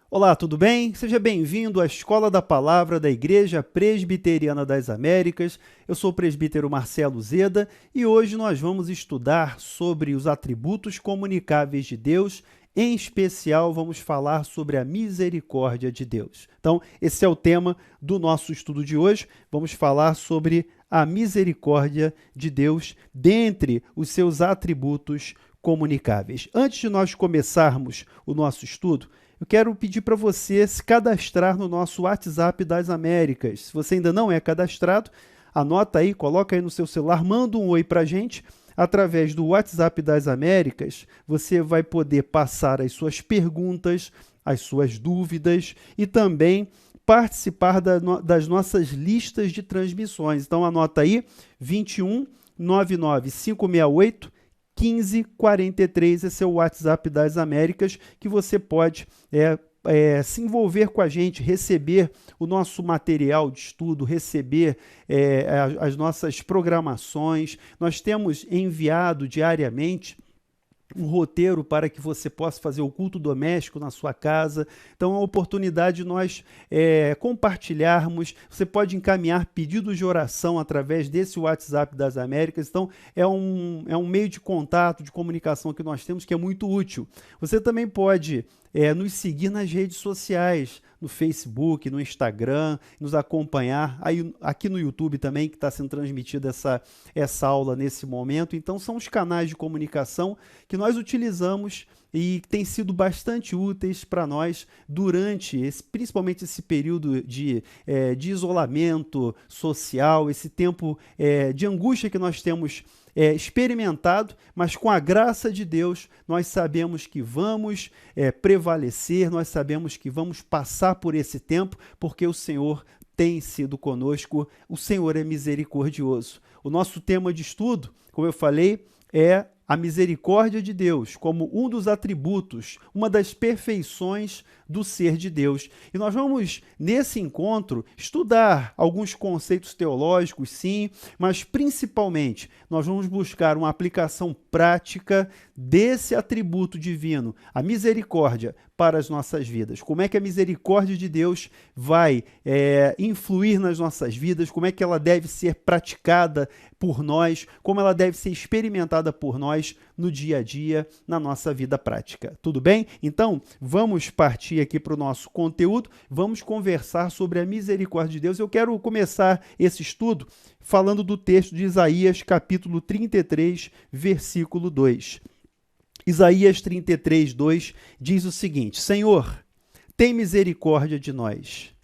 Olá, tudo bem? Seja bem-vindo à Escola da Palavra da Igreja Presbiteriana das Américas. Eu sou o presbítero Marcelo Zeda e hoje nós vamos estudar sobre os atributos comunicáveis de Deus. Em especial, vamos falar sobre a misericórdia de Deus. Então, esse é o tema do nosso estudo de hoje. Vamos falar sobre a misericórdia de Deus dentre os seus atributos comunicáveis. Antes de nós começarmos o nosso estudo, eu quero pedir para você se cadastrar no nosso WhatsApp das Américas. Se você ainda não é cadastrado, anota aí, coloca aí no seu celular, manda um oi para a gente. Através do WhatsApp das Américas, você vai poder passar as suas perguntas, as suas dúvidas e também participar das nossas listas de transmissões. Então anota aí, 21 99 568 1543, esse é o WhatsApp das Américas, que você pode se envolver com a gente, receber o nosso material de estudo, receber as nossas programações. Nós temos enviado diariamente um roteiro para que você possa fazer o culto doméstico na sua casa. Então, é uma oportunidade de nós compartilharmos. Você pode encaminhar pedidos de oração através desse WhatsApp das Américas. Então, é um meio de contato, de comunicação que nós temos que é muito útil. Você também pode nos seguir nas redes sociais, no Facebook, no Instagram, nos acompanhar aí, aqui no YouTube também, que está sendo transmitida essa aula nesse momento. Então, são os canais de comunicação que nós utilizamos e têm sido bastante úteis para nós durante, principalmente esse período de isolamento social, esse tempo de angústia que nós temos experimentado, mas com a graça de Deus, nós sabemos que vamos prevalecer, nós sabemos que vamos passar por esse tempo, porque o Senhor tem sido conosco, o Senhor é misericordioso. O nosso tema de estudo, como eu falei, é a misericórdia de Deus como um dos atributos, uma das perfeições do ser de Deus. E nós vamos, nesse encontro, estudar alguns conceitos teológicos, sim, mas principalmente nós vamos buscar uma aplicação prática desse atributo divino, a misericórdia, para as nossas vidas. Como é que a misericórdia de Deus vai influir nas nossas vidas, como é que ela deve ser praticada por nós, como ela deve ser experimentada por nós no dia a dia, na nossa vida prática. Tudo bem? Então, vamos partir aqui para o nosso conteúdo, vamos conversar sobre a misericórdia de Deus. Eu quero começar esse estudo falando do texto de Isaías, capítulo 33, versículo 2. Isaías 33, 2 diz o seguinte: Senhor, tem misericórdia de nós.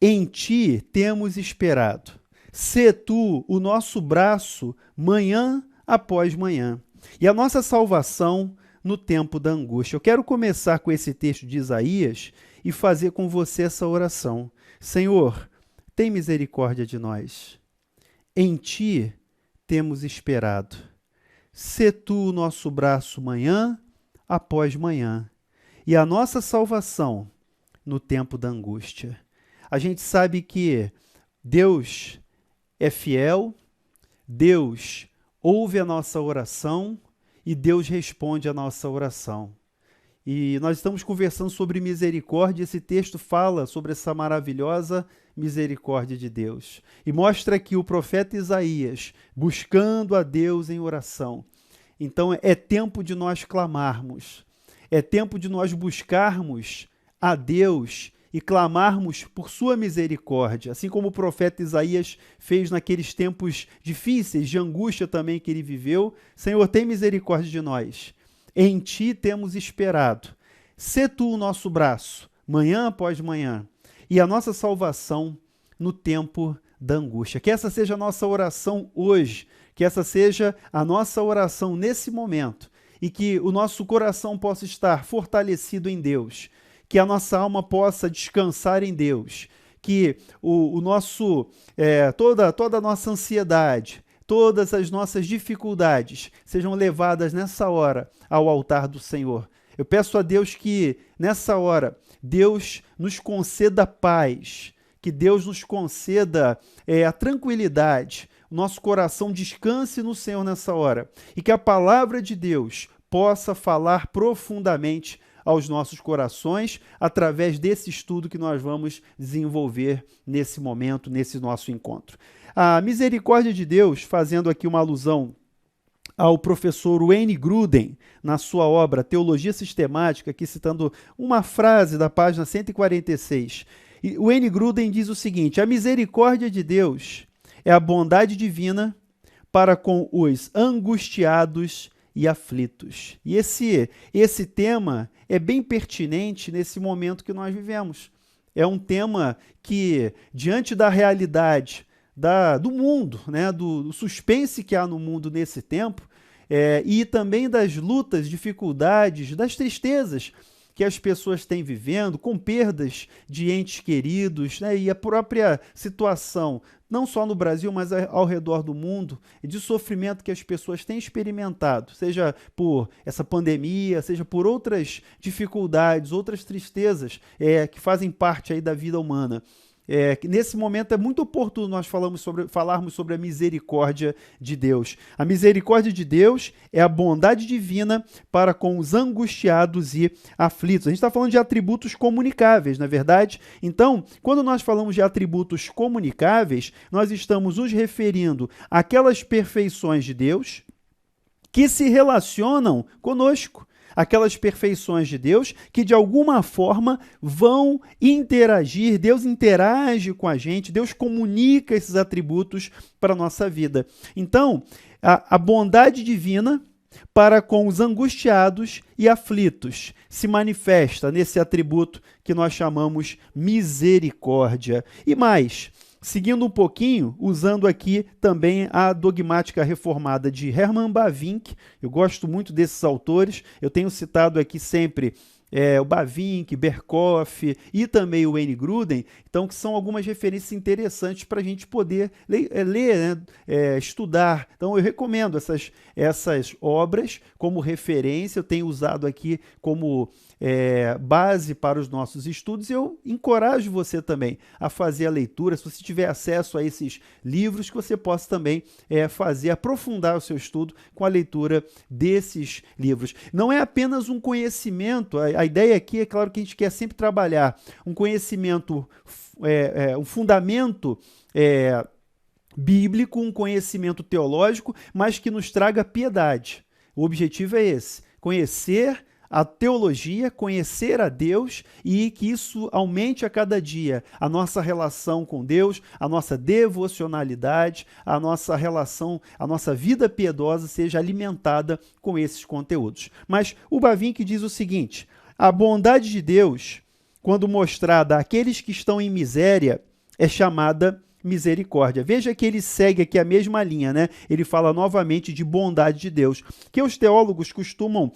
Em ti temos esperado. Sê tu o nosso braço manhã após manhã, e a nossa salvação no tempo da angústia. Eu quero começar com esse texto de Isaías e fazer com você essa oração. Senhor, tem misericórdia de nós. Em ti temos esperado. Sê tu o nosso braço manhã após manhã, e a nossa salvação no tempo da angústia. A gente sabe que Deus é fiel, Deus ouve a nossa oração e Deus responde a nossa oração. E nós estamos conversando sobre misericórdia, esse texto fala sobre essa maravilhosa misericórdia de Deus. E mostra que o profeta Isaías, buscando a Deus em oração. Então é tempo de nós clamarmos, é tempo de nós buscarmos a Deus e clamarmos por sua misericórdia, assim como o profeta Isaías fez naqueles tempos difíceis, de angústia também que ele viveu. Senhor, tem misericórdia de nós. Em ti temos esperado. Sê tu o nosso braço, manhã após manhã, e a nossa salvação no tempo da angústia. Que essa seja a nossa oração hoje, que essa seja a nossa oração nesse momento, e que o nosso coração possa estar fortalecido em Deus, que a nossa alma possa descansar em Deus, que toda a nossa ansiedade, todas as nossas dificuldades sejam levadas nessa hora ao altar do Senhor. Eu peço a Deus que, nessa hora, Deus nos conceda paz, que Deus nos conceda a tranquilidade, o nosso coração descanse no Senhor nessa hora, e que a palavra de Deus possa falar profundamente aos nossos corações através desse estudo que nós vamos desenvolver nesse momento, nesse nosso encontro. A misericórdia de Deus, fazendo aqui uma alusão ao professor Wayne Grudem, na sua obra Teologia Sistemática, aqui citando uma frase da página 146. E Wayne Grudem diz o seguinte: a misericórdia de Deus é a bondade divina para com os angustiados e aflitos. E esse tema é bem pertinente nesse momento que nós vivemos. É um tema que, diante da realidade do mundo, né, do suspense que há no mundo nesse tempo, e também das lutas, dificuldades, das tristezas que as pessoas têm vivendo, com perdas de entes queridos, né, e a própria situação, não só no Brasil, mas ao redor do mundo, de sofrimento que as pessoas têm experimentado, seja por essa pandemia, seja por outras dificuldades, outras tristezas que fazem parte aí da vida humana. Nesse momento é muito oportuno nós falarmos sobre a misericórdia de Deus. A misericórdia de Deus é a bondade divina para com os angustiados e aflitos. A gente está falando de atributos comunicáveis, não é verdade? Então, quando nós falamos de atributos comunicáveis, nós estamos nos referindo àquelas perfeições de Deus que se relacionam conosco. Aquelas perfeições de Deus que, de alguma forma, vão interagir, Deus interage com a gente, Deus comunica esses atributos para a nossa vida. Então, a bondade divina para com os angustiados e aflitos se manifesta nesse atributo que nós chamamos misericórdia. E mais, seguindo um pouquinho, usando aqui também a dogmática reformada de Herman Bavinck, eu gosto muito desses autores, eu tenho citado aqui sempre o Bavinck, Berkhoff e também o Wayne Grudem, então que são algumas referências interessantes para a gente poder ler, né, estudar. Então eu recomendo essas obras como referência, eu tenho usado aqui como base para os nossos estudos, e eu encorajo você também a fazer a leitura, se você tiver acesso a esses livros, que você possa também aprofundar o seu estudo com a leitura desses livros. Não é apenas um conhecimento, a ideia aqui é claro que a gente quer sempre trabalhar um conhecimento, um fundamento bíblico, um conhecimento teológico, mas que nos traga piedade. O objetivo é esse, conhecer a teologia, conhecer a Deus, e que isso aumente a cada dia a nossa relação com Deus, a nossa devocionalidade, a nossa relação, a nossa vida piedosa seja alimentada com esses conteúdos. Mas o Bavinck diz o seguinte: a bondade de Deus, quando mostrada àqueles que estão em miséria, é chamada misericórdia. Veja que ele segue aqui a mesma linha, né? Ele fala novamente de bondade de Deus, que os teólogos costumam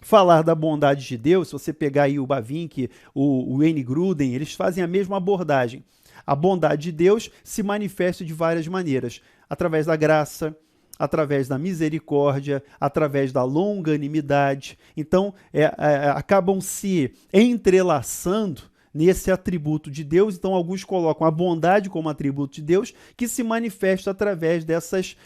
falar da bondade de Deus. Se você pegar aí o Bavinck, o Wayne Grudem, eles fazem a mesma abordagem. A bondade de Deus se manifesta de várias maneiras, através da graça, através da misericórdia, através da longanimidade. Então, acabam se entrelaçando nesse atributo de Deus. Então, alguns colocam a bondade como atributo de Deus, que se manifesta através dessas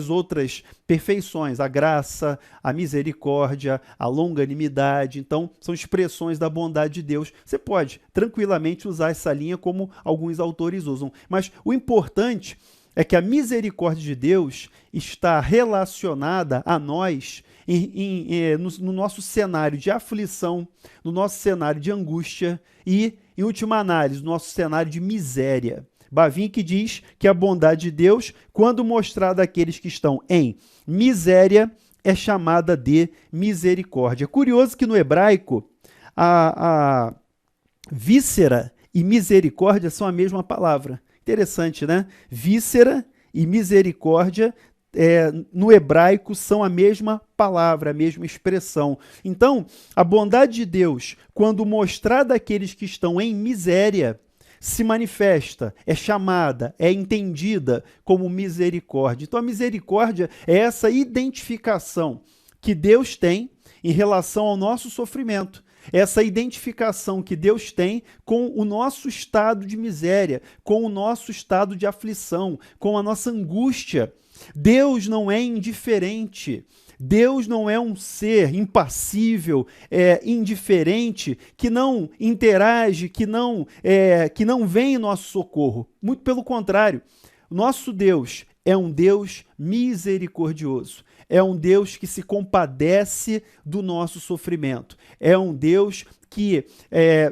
outras perfeições, a graça, a misericórdia, a longanimidade. Então, são expressões da bondade de Deus. Você pode tranquilamente usar essa linha como alguns autores usam, mas o importante é que a misericórdia de Deus está relacionada a nós no nosso cenário de aflição, no nosso cenário de angústia e, em última análise, no nosso cenário de miséria. Bavinck diz que a bondade de Deus, quando mostrada àqueles que estão em miséria, é chamada de misericórdia. Curioso que no hebraico, a víscera e misericórdia são a mesma palavra. Interessante, né? Víscera e misericórdia no hebraico são a mesma palavra, a mesma expressão. Então, a bondade de Deus, quando mostrada àqueles que estão em miséria, se manifesta, é chamada, é entendida como misericórdia. Então, a misericórdia é essa identificação que Deus tem em relação ao nosso sofrimento. Essa identificação que Deus tem com o nosso estado de miséria, com o nosso estado de aflição, com a nossa angústia. Deus não é indiferente. Deus não é um ser impassível, indiferente, que não interage, que não vem em nosso socorro. Muito pelo contrário, nosso Deus é um Deus misericordioso. É um Deus que se compadece do nosso sofrimento. É um Deus que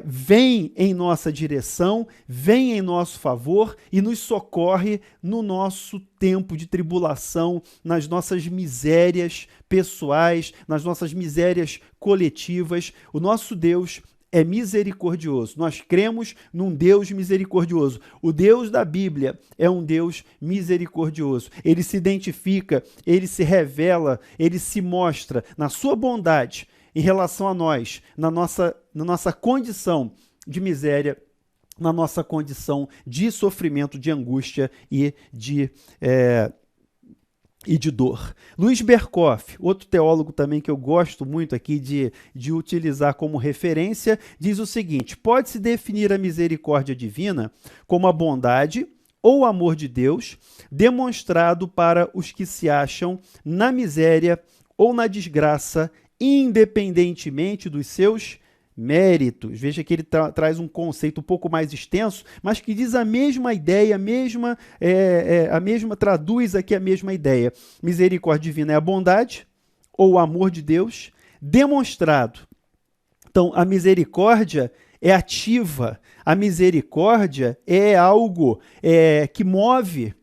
vem em nossa direção, vem em nosso favor e nos socorre no nosso tempo de tribulação, nas nossas misérias pessoais, nas nossas misérias coletivas. O nosso Deus é misericordioso. Nós cremos num Deus misericordioso. O Deus da Bíblia é um Deus misericordioso. Ele se identifica, ele se revela, ele se mostra na sua bondade em relação a nós, na nossa condição de miséria, na nossa condição de sofrimento, de angústia e de dor. Luiz Berkoff, outro teólogo também que eu gosto muito aqui de utilizar como referência, diz o seguinte: pode-se definir a misericórdia divina como a bondade ou amor de Deus demonstrado para os que se acham na miséria ou na desgraça, independentemente dos seus méritos. Veja que ele traz um conceito um pouco mais extenso, mas que diz a mesma ideia, traduz aqui a mesma ideia. Misericórdia divina é a bondade ou o amor de Deus demonstrado. Então, a misericórdia é ativa, a misericórdia é algo que move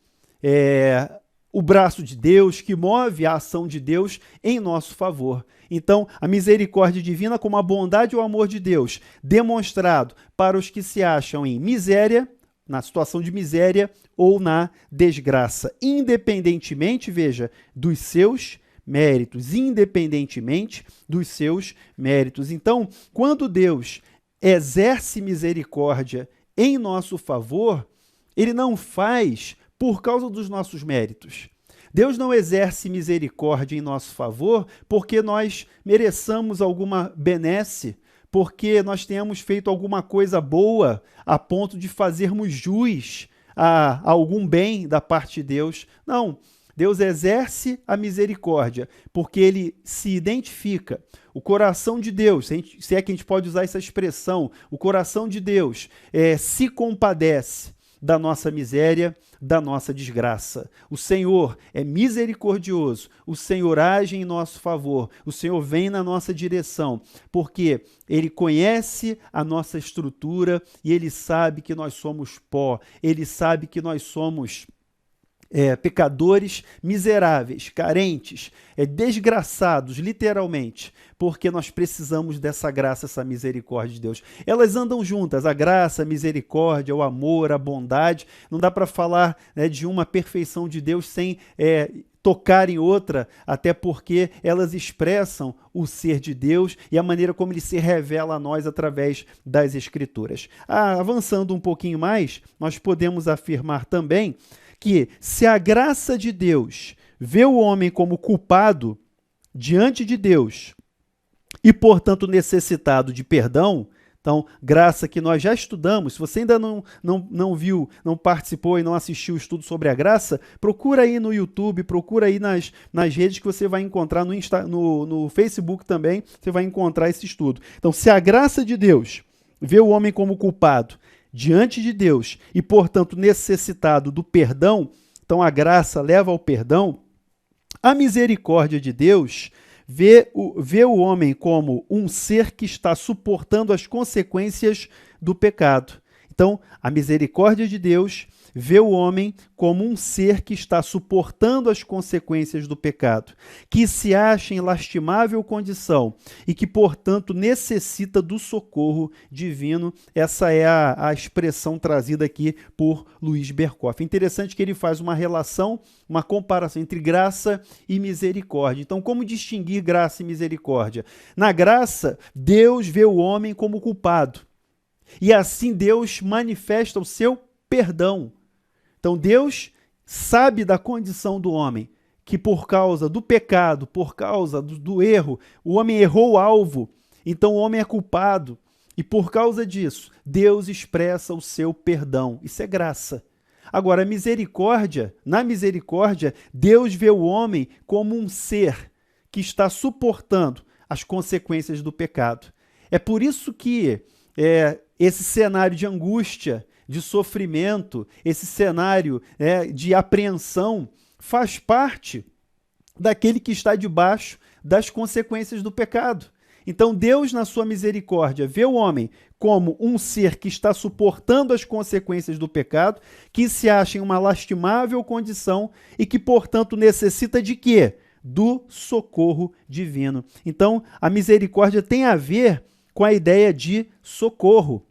o braço de Deus, que move a ação de Deus em nosso favor. Então, a misericórdia divina como a bondade ou amor de Deus, demonstrado para os que se acham em miséria, na situação de miséria ou na desgraça, independentemente, veja, dos seus méritos, independentemente dos seus méritos. Então, quando Deus exerce misericórdia em nosso favor, ele não faz por causa dos nossos méritos. Deus não exerce misericórdia em nosso favor porque nós mereçamos alguma benesse, porque nós tenhamos feito alguma coisa boa a ponto de fazermos jus a algum bem da parte de Deus. Não, Deus exerce a misericórdia porque ele se identifica. O coração de Deus, se é que a gente pode usar essa expressão, o coração de Deus se compadece da nossa miséria, da nossa desgraça. O Senhor é misericordioso, o Senhor age em nosso favor, o Senhor vem na nossa direção, porque Ele conhece a nossa estrutura e Ele sabe que nós somos pó, Ele sabe que nós somos pecadores miseráveis, carentes, desgraçados, literalmente, porque nós precisamos dessa graça, essa misericórdia de Deus. Elas andam juntas, a graça, a misericórdia, o amor, a bondade. Não dá para falar de uma perfeição de Deus sem tocar em outra, até porque elas expressam o ser de Deus e a maneira como ele se revela a nós através das Escrituras. Avançando um pouquinho mais, nós podemos afirmar também que se a graça de Deus vê o homem como culpado diante de Deus e, portanto, necessitado de perdão, então, graça que nós já estudamos, se você ainda não viu, não participou e não assistiu o estudo sobre a graça, procura aí no YouTube, procura aí nas redes que você vai encontrar, no Facebook também, você vai encontrar esse estudo. Então, se a graça de Deus vê o homem como culpado diante de Deus e, portanto, necessitado do perdão, então a graça leva ao perdão, a misericórdia de Deus vê o homem como um ser que está suportando as consequências do pecado. Então, a misericórdia de Deus vê o homem como um ser que está suportando as consequências do pecado, que se acha em lastimável condição e que, portanto, necessita do socorro divino. Essa é a expressão trazida aqui por Luiz Berkoff. Interessante que ele faz uma relação, uma comparação entre graça e misericórdia. Então, como distinguir graça e misericórdia? Na graça, Deus vê o homem como culpado. E assim Deus manifesta o seu perdão. Então Deus sabe da condição do homem, que por causa do pecado, por causa do erro, o homem errou o alvo, então o homem é culpado. E por causa disso, Deus expressa o seu perdão. Isso é graça. Agora, na misericórdia, Deus vê o homem como um ser que está suportando as consequências do pecado. É por isso que esse cenário de angústia, de sofrimento, esse cenário de apreensão faz parte daquele que está debaixo das consequências do pecado. Então Deus, na sua misericórdia, vê o homem como um ser que está suportando as consequências do pecado, que se acha em uma lastimável condição e que, portanto, necessita de quê? Do socorro divino. Então, a misericórdia tem a ver com a ideia de socorro.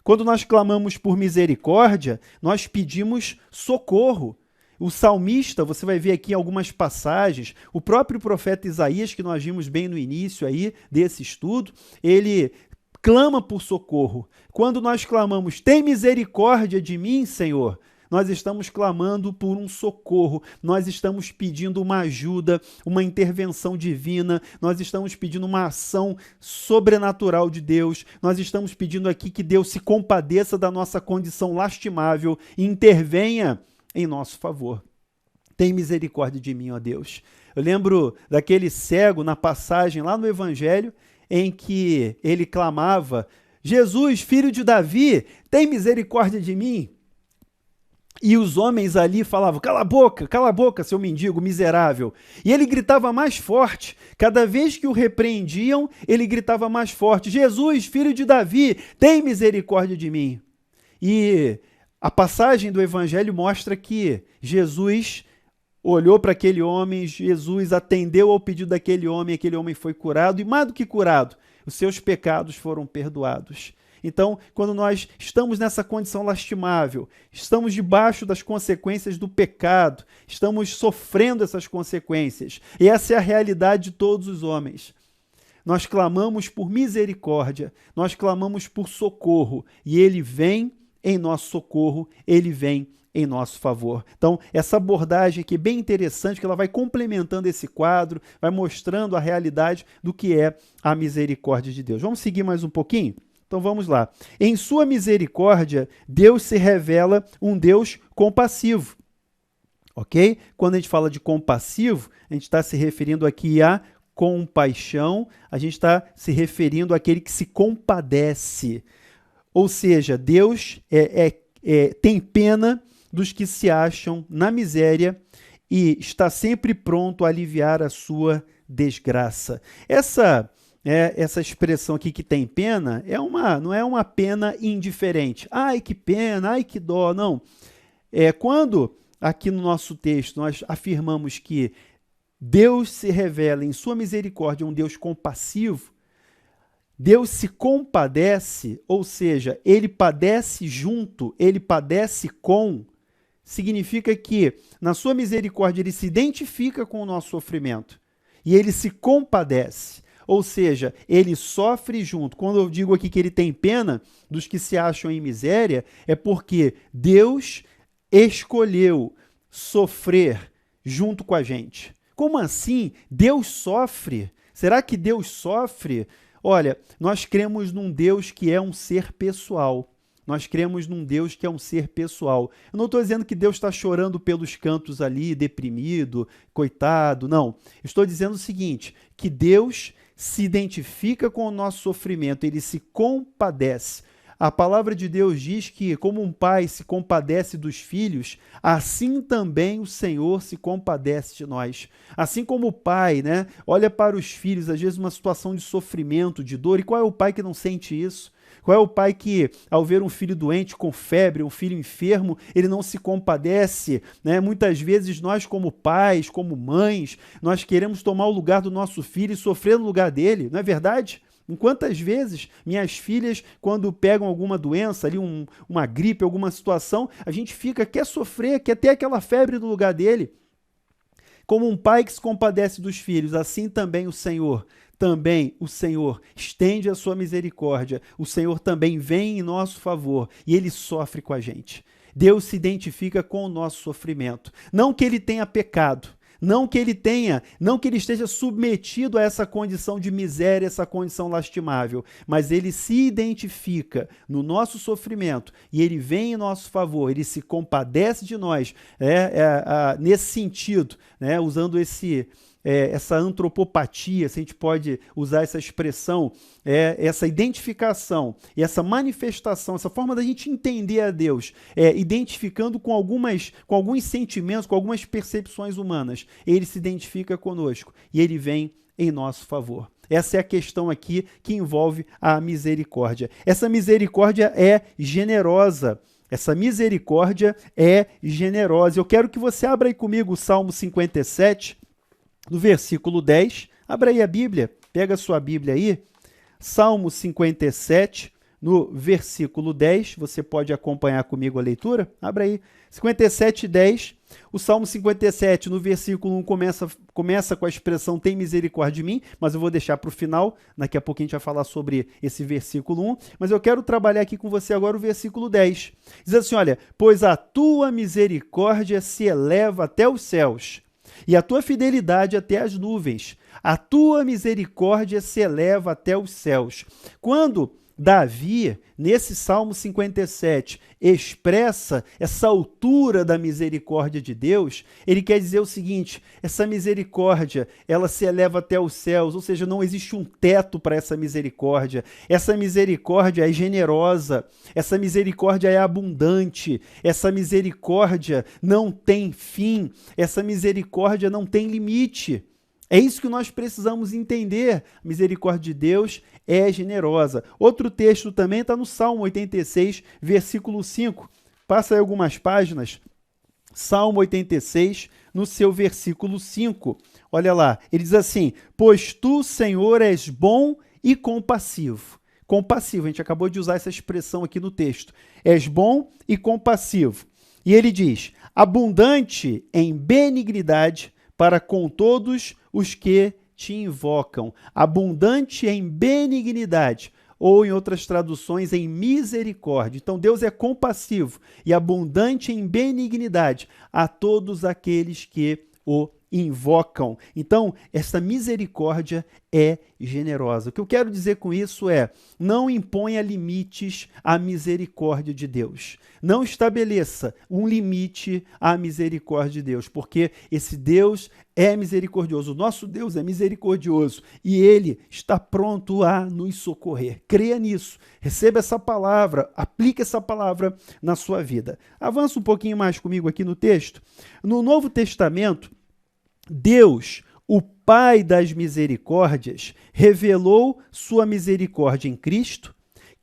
Quando nós clamamos por misericórdia, nós pedimos socorro. O salmista, você vai ver aqui em algumas passagens, o próprio profeta Isaías, que nós vimos bem no início aí desse estudo, ele clama por socorro. Quando nós clamamos, tem misericórdia de mim, Senhor, nós estamos clamando por um socorro, nós estamos pedindo uma ajuda, uma intervenção divina, nós estamos pedindo uma ação sobrenatural de Deus, nós estamos pedindo aqui que Deus se compadeça da nossa condição lastimável e intervenha em nosso favor. Tem misericórdia de mim, ó Deus. Eu lembro daquele cego na passagem lá no Evangelho, em que ele clamava, Jesus, filho de Davi, tem misericórdia de mim. E os homens ali falavam, cala a boca, seu mendigo miserável. E ele gritava mais forte. Cada vez que o repreendiam, ele gritava mais forte, Jesus, filho de Davi, tem misericórdia de mim. E a passagem do Evangelho mostra que Jesus olhou para aquele homem, Jesus atendeu ao pedido daquele homem, aquele homem foi curado, e mais do que curado, os seus pecados foram perdoados. Então, quando nós estamos nessa condição lastimável, estamos debaixo das consequências do pecado, estamos sofrendo essas consequências, e essa é a realidade de todos os homens. Nós clamamos por misericórdia, nós clamamos por socorro, e Ele vem em nosso socorro, Ele vem em nosso favor. Então, essa abordagem aqui é bem interessante, que ela vai complementando esse quadro, vai mostrando a realidade do que é a misericórdia de Deus. Vamos seguir mais um pouquinho? Então, vamos lá. Em sua misericórdia, Deus se revela um Deus compassivo. Ok? Quando a gente fala de compassivo, a gente está se referindo aqui a compaixão, a gente está se referindo àquele que se compadece. Ou seja, Deus tem pena dos que se acham na miséria e está sempre pronto a aliviar a sua desgraça. Essa expressão aqui que tem pena não é uma pena indiferente. Ai, que pena, ai, que dó. Não. Quando aqui no nosso texto nós afirmamos que Deus se revela em sua misericórdia um Deus compassivo, Deus se compadece, ou seja, Ele padece junto, Ele padece com, significa que na sua misericórdia Ele se identifica com o nosso sofrimento e Ele se compadece, ou seja, Ele sofre junto. Quando eu digo aqui que Ele tem pena dos que se acham em miséria, é porque Deus escolheu sofrer junto com a gente. Como assim? Deus sofre? Será que Deus sofre? Olha, nós cremos num Deus que é um ser pessoal. Nós cremos num Deus que é um ser pessoal. Eu não estou dizendo que Deus está chorando pelos cantos ali, deprimido, coitado, não. Estou dizendo o seguinte, que Deus se identifica com o nosso sofrimento, Ele se compadece. A palavra de Deus diz que, como um pai se compadece dos filhos, assim também o Senhor se compadece de nós. Assim como o pai, olha para os filhos, às vezes uma situação de sofrimento, de dor, e qual é o pai que não sente isso? Qual é o pai que, ao ver um filho doente com febre, um filho enfermo, ele não se compadece? Muitas vezes nós, como pais, como mães, nós queremos tomar o lugar do nosso filho e sofrer no lugar dele, não é verdade? Em quantas vezes minhas filhas, quando pegam alguma doença, ali uma gripe, alguma situação, a gente quer sofrer, quer ter aquela febre no lugar dele. Como um pai que se compadece dos filhos, assim também o Senhor estende a sua misericórdia. O Senhor também vem em nosso favor e Ele sofre com a gente. Deus se identifica com o nosso sofrimento. Não que Ele tenha pecado, não que ele esteja submetido a essa condição de miséria, essa condição lastimável, mas Ele se identifica no nosso sofrimento e Ele vem em nosso favor, Ele se compadece de nós, nesse sentido, usando esse essa antropopatia, se a gente pode usar essa expressão, essa identificação e essa manifestação, essa forma da gente entender a Deus, identificando com alguns sentimentos, com algumas percepções humanas. Ele se identifica conosco e ele vem em nosso favor. Essa é a questão aqui que envolve a misericórdia. Essa misericórdia é generosa. Essa misericórdia é generosa. Eu quero que você abra aí comigo o Salmo 57, no versículo 10. Abra aí a Bíblia, pega a sua Bíblia aí. Salmo 57, no versículo 10. Você pode acompanhar comigo a leitura? Abra aí. 57, 10. O Salmo 57, no versículo 1, começa com a expressão tem misericórdia de mim, mas eu vou deixar para o final, daqui a pouco a gente vai falar sobre esse versículo 1, mas eu quero trabalhar aqui com você agora o versículo 10. Diz assim, olha, pois a tua misericórdia se eleva até os céus, e a tua fidelidade até as nuvens. A tua misericórdia se eleva até os céus. Quando Davi, nesse Salmo 57, expressa essa altura da misericórdia de Deus, ele quer dizer o seguinte, essa misericórdia, ela se eleva até os céus, ou seja, não existe um teto para essa misericórdia é generosa, essa misericórdia é abundante, essa misericórdia não tem fim, essa misericórdia não tem limite. É isso que nós precisamos entender. A misericórdia de Deus é generosa. Outro texto também está no Salmo 86, versículo 5. Passa aí algumas páginas. Salmo 86, no seu versículo 5. Olha lá, ele diz assim, pois tu, Senhor, és bom e compassivo. Compassivo, a gente acabou de usar essa expressão aqui no texto. És bom e compassivo. E ele diz, abundante em benignidade para com todos os que te invocam, abundante em benignidade, ou em outras traduções, em misericórdia. Então, Deus é compassivo e abundante em benignidade a todos aqueles que o invocam. Então, essa misericórdia é generosa. O que eu quero dizer com isso é, não imponha limites à misericórdia de Deus. Não estabeleça um limite à misericórdia de Deus, porque esse Deus é misericordioso. O nosso Deus é misericordioso e Ele está pronto a nos socorrer. Creia nisso. Receba essa palavra, aplique essa palavra na sua vida. Avança um pouquinho mais comigo aqui no texto. No Novo Testamento, Deus, o Pai das misericórdias, revelou sua misericórdia em Cristo,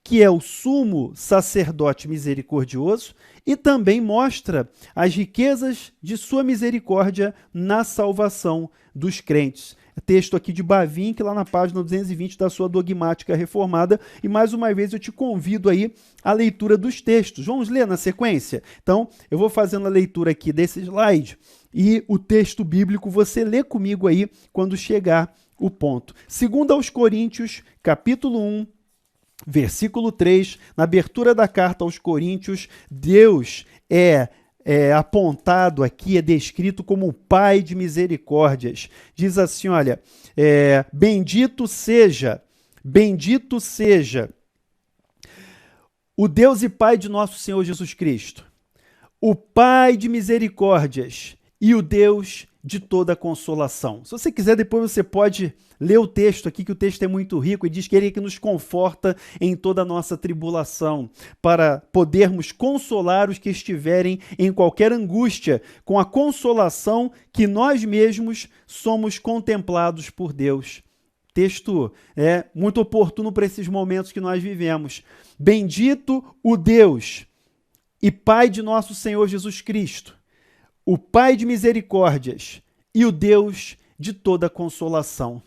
que é o sumo sacerdote misericordioso, e também mostra as riquezas de sua misericórdia na salvação dos crentes. Texto aqui de Bavinck, lá na página 220 da sua Dogmática Reformada, e mais uma vez eu te convido aí à leitura dos textos. Vamos ler na sequência? Então, eu vou fazendo a leitura aqui desse slide, e o texto bíblico você lê comigo aí quando chegar o ponto. 2 aos Coríntios, capítulo 1, versículo 3, na abertura da carta aos Coríntios, Deus é apontado aqui, é descrito como o Pai de misericórdias. Diz assim, olha, bendito seja o Deus e Pai de nosso Senhor Jesus Cristo, o Pai de misericórdias e o Deus de toda consolação. Se você quiser, depois você pode ler o texto aqui, que o texto é muito rico e diz que ele é que nos conforta em toda a nossa tribulação, para podermos consolar os que estiverem em qualquer angústia, com a consolação que nós mesmos somos contemplados por Deus. Texto muito oportuno para esses momentos que nós vivemos. Bendito o Deus e Pai de nosso Senhor Jesus Cristo, o Pai de misericórdias e o Deus de toda consolação.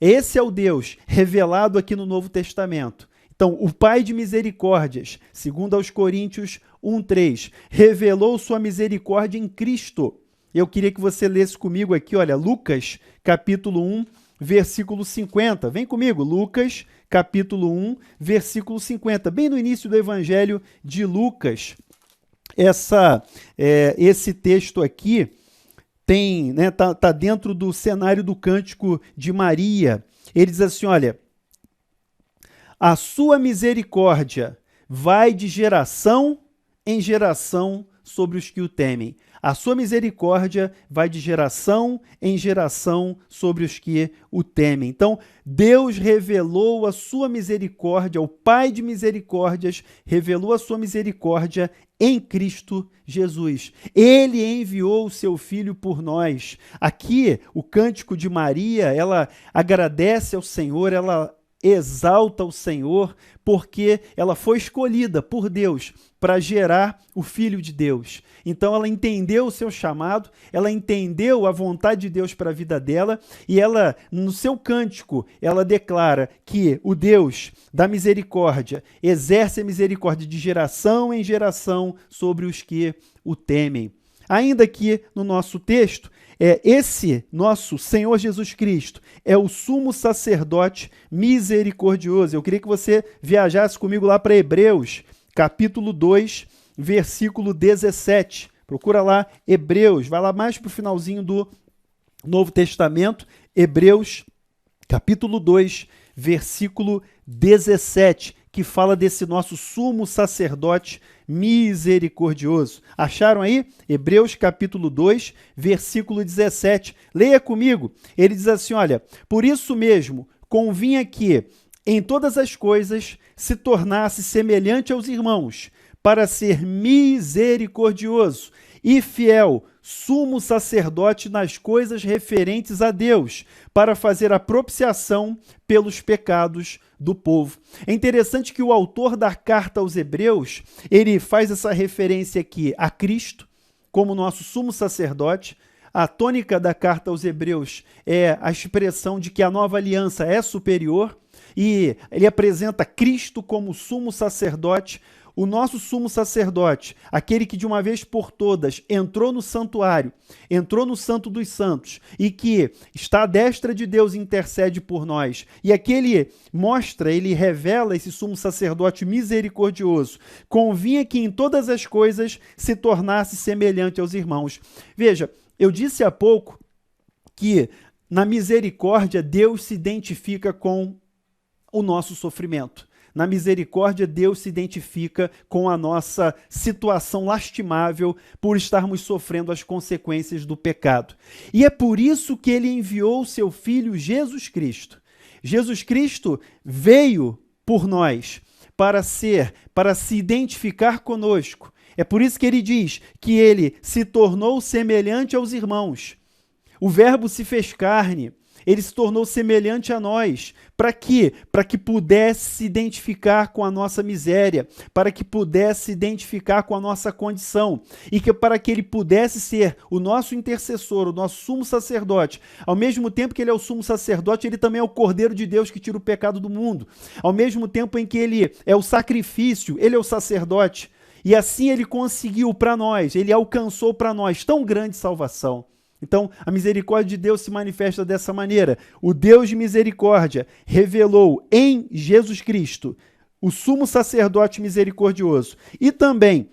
Esse é o Deus revelado aqui no Novo Testamento. Então, o Pai de misericórdias, segundo aos Coríntios 1:3, revelou sua misericórdia em Cristo. Eu queria que você lesse comigo aqui, olha, Lucas, capítulo 1, versículo 50. Vem comigo, Lucas, capítulo 1, versículo 50. Bem no início do Evangelho de Lucas, esse texto aqui tá dentro do cenário do Cântico de Maria. Ele diz assim, olha, a sua misericórdia vai de geração em geração sobre os que o temem. A sua misericórdia vai de geração em geração sobre os que o temem. Então, Deus revelou a sua misericórdia, o Pai de misericórdias revelou a sua misericórdia em Cristo Jesus. Ele enviou o seu Filho por nós. Aqui, o cântico de Maria, ela agradece ao Senhor, ela exalta o Senhor, porque ela foi escolhida por Deus para gerar o Filho de Deus. Então ela entendeu o seu chamado, ela entendeu a vontade de Deus para a vida dela, e ela, no seu cântico, ela declara que o Deus da misericórdia exerce a misericórdia de geração em geração sobre os que o temem. Ainda que no nosso texto, esse nosso Senhor Jesus Cristo é o sumo sacerdote misericordioso. Eu queria que você viajasse comigo lá para Hebreus, capítulo 2, versículo 17. Procura lá Hebreus, vai lá mais para o finalzinho do Novo Testamento, Hebreus, capítulo 2, versículo 17, que fala desse nosso sumo sacerdote misericordioso. Acharam aí? Hebreus capítulo 2, versículo 17. Leia comigo. Ele diz assim, olha, por isso mesmo convinha que em todas as coisas se tornasse semelhante aos irmãos, para ser misericordioso e fiel, sumo sacerdote nas coisas referentes a Deus, para fazer a propiciação pelos pecados do povo. É interessante que o autor da carta aos Hebreus, ele faz essa referência aqui a Cristo como nosso sumo sacerdote. A tônica da carta aos Hebreus é a expressão de que a nova aliança é superior, e ele apresenta Cristo como sumo sacerdote. O nosso sumo sacerdote, aquele que de uma vez por todas entrou no santuário, entrou no Santo dos Santos e que está à destra de Deus e intercede por nós. E aquele mostra, ele revela esse sumo sacerdote misericordioso. Convinha que em todas as coisas se tornasse semelhante aos irmãos. Veja, eu disse há pouco que na misericórdia Deus se identifica com o nosso sofrimento. Na misericórdia, Deus se identifica com a nossa situação lastimável por estarmos sofrendo as consequências do pecado. E é por isso que ele enviou o seu Filho Jesus Cristo. Jesus Cristo veio por nós para se identificar conosco. É por isso que ele diz que ele se tornou semelhante aos irmãos. O Verbo se fez carne. Ele se tornou semelhante a nós. Para quê? Para que pudesse se identificar com a nossa miséria, para que pudesse se identificar com a nossa condição, e que para que ele pudesse ser o nosso intercessor, o nosso sumo sacerdote. Ao mesmo tempo que ele é o sumo sacerdote, ele também é o Cordeiro de Deus que tira o pecado do mundo. Ao mesmo tempo em que ele é o sacrifício, ele é o sacerdote. E assim ele conseguiu para nós, ele alcançou para nós tão grande salvação. Então, a misericórdia de Deus se manifesta dessa maneira. O Deus de misericórdia revelou em Jesus Cristo o sumo sacerdote misericordioso e também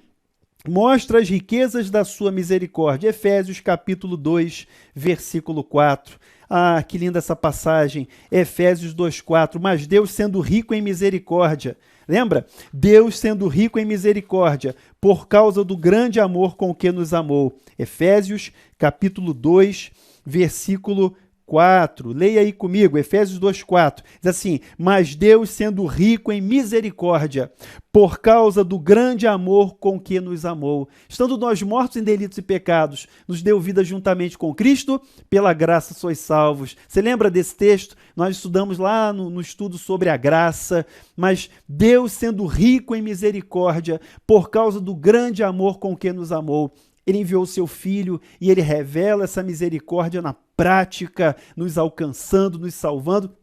mostra as riquezas da sua misericórdia. Efésios capítulo 2, versículo 4. Ah, que linda essa passagem. Efésios 2:4. Mas Deus, sendo rico em misericórdia, lembra? Deus sendo rico em misericórdia, por causa do grande amor com que nos amou. Efésios capítulo 2, versículo 4. Leia aí comigo, Efésios 2:4. Diz assim: mas Deus, sendo rico em misericórdia, por causa do grande amor com que nos amou, estando nós mortos em delitos e pecados, nos deu vida juntamente com Cristo, pela graça sois salvos. Você lembra desse texto? Nós estudamos lá no estudo sobre a graça. Mas Deus, sendo rico em misericórdia, por causa do grande amor com que nos amou, ele enviou o seu Filho e ele revela essa misericórdia na prática, nos alcançando, nos salvando,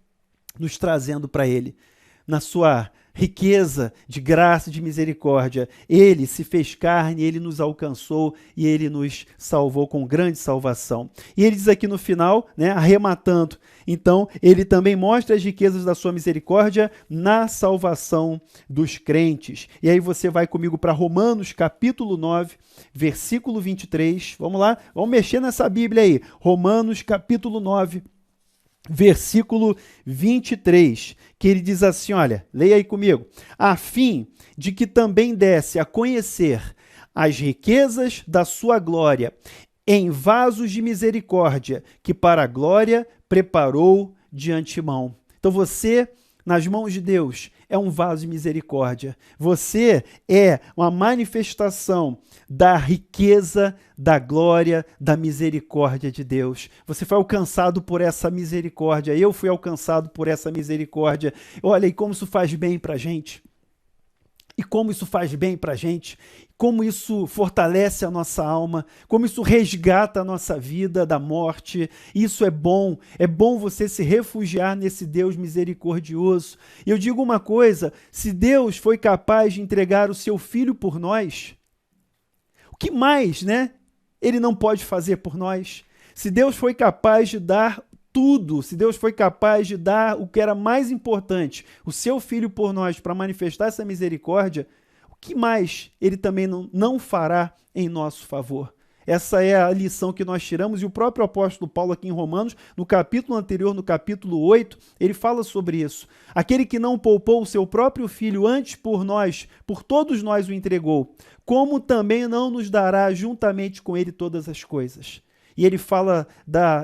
nos trazendo para ele. Na sua riqueza de graça e de misericórdia, ele se fez carne, ele nos alcançou e ele nos salvou com grande salvação. E ele diz aqui no final, arrematando, então ele também mostra as riquezas da sua misericórdia na salvação dos crentes. E aí você vai comigo para Romanos capítulo 9, versículo 23. Vamos lá, vamos mexer nessa Bíblia aí. Romanos capítulo 9, versículo 23, que ele diz assim, olha, leia aí comigo, a fim de que também desse a conhecer as riquezas da sua glória, em vasos de misericórdia, que para a glória preparou de antemão. Então você, nas mãos de Deus, é um vaso de misericórdia. Você é uma manifestação da riqueza, da glória, da misericórdia de Deus. Você foi alcançado por essa misericórdia. Eu fui alcançado por essa misericórdia. Olha, e como isso faz bem para a gente. E como isso faz bem para a gente, como isso fortalece a nossa alma, como isso resgata a nossa vida da morte. Isso é bom você se refugiar nesse Deus misericordioso. E eu digo uma coisa, se Deus foi capaz de entregar o seu Filho por nós, o que mais, né? Ele não pode fazer por nós. Se Deus foi capaz de dar tudo, se Deus foi capaz de dar o que era mais importante, o seu Filho por nós, para manifestar essa misericórdia, o que mais Ele também não fará em nosso favor? Essa é a lição que nós tiramos, e o próprio apóstolo Paulo aqui em Romanos, no capítulo anterior, no capítulo 8, ele fala sobre isso. Aquele que não poupou o seu próprio Filho, antes por nós, por todos nós o entregou, como também não nos dará juntamente com Ele todas as coisas? E ele fala